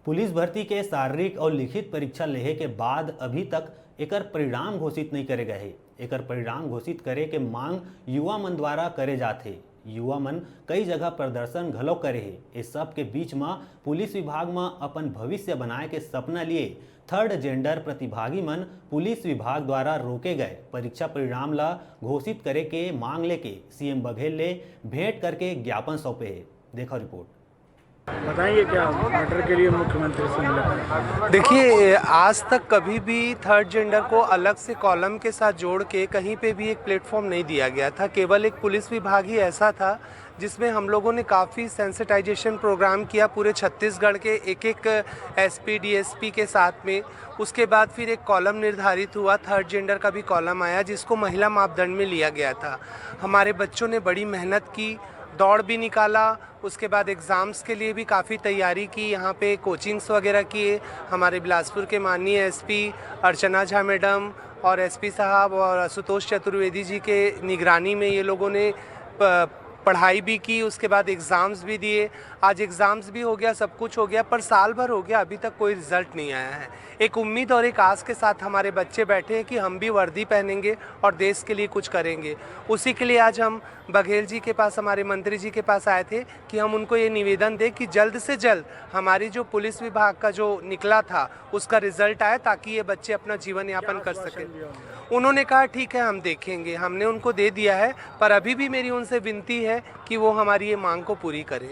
Police भर्ती के शारीरिक और लिखित परीक्षा लेहे के बाद अभी तक एकर परिणाम घोषित नहीं करे गए। एकर परिणाम घोषित करे के मांग युवा मन द्वारा करे जाथे। युवा मन कई जगह प्रदर्शन घलो करे हे। इस सब के बीच में पुलिस विभाग में अपन भविष्य बनाए के सपना लिए थर्ड जेंडर प्रतिभागी मन पुलिस विभाग द्वारा रोके गए परीक्षा परिणाम ला घोषित करे के मांग लेके सीएम बघेल ले भेंट करके ज्ञापन सौंपे है। देखो रिपोर्ट। बताएंगे क्या मैटर के लिए मुख्यमंत्री से मिला? देखिए, आज तक कभी भी थर्ड जेंडर को अलग से कॉलम के साथ जोड़ के कहीं पे भी एक प्लेटफॉर्म नहीं दिया गया था। केवल एक पुलिस विभाग ही ऐसा था जिसमें हम लोगों ने काफ़ी सेंसिटाइजेशन प्रोग्राम किया पूरे छत्तीसगढ़ के एक एक एसपी डीएसपी के साथ में। उसके बाद फिर एक कॉलम निर्धारित हुआ, थर्ड जेंडर का भी कॉलम आया जिसको महिला मापदंड में लिया गया था। हमारे बच्चों ने बड़ी मेहनत की, दौड़ भी निकाला, उसके बाद एग्ज़ाम्स के लिए भी काफ़ी तैयारी की, यहाँ पे कोचिंग्स वगैरह किए। हमारे बिलासपुर के माननीय एसपी अर्चना झा मैडम और एसपी साहब और आशुतोष चतुर्वेदी जी के निगरानी में ये लोगों ने पढ़ाई भी की, उसके बाद एग्ज़ाम्स भी दिए। आज एग्ज़ाम्स भी हो गया, सब कुछ हो गया, पर साल भर हो गया, अभी तक कोई रिज़ल्ट नहीं आया है। एक उम्मीद और एक आस के साथ हमारे बच्चे बैठे हैं कि हम भी वर्दी पहनेंगे और देश के लिए कुछ करेंगे। उसी के लिए आज हम बघेल जी के पास, हमारे मंत्री जी के पास आए थे कि हम उनको ये निवेदन दें कि जल्द से जल्द हमारी जो पुलिस विभाग का जो निकला था उसका रिज़ल्ट आए ताकि ये बच्चे अपना जीवन यापन कर सकें। उन्होंने कहा ठीक है, हम देखेंगे। हमने उनको दे दिया है, पर अभी भी मेरी उनसे विनती है कि वो हमारी ये मांग को पूरी करें।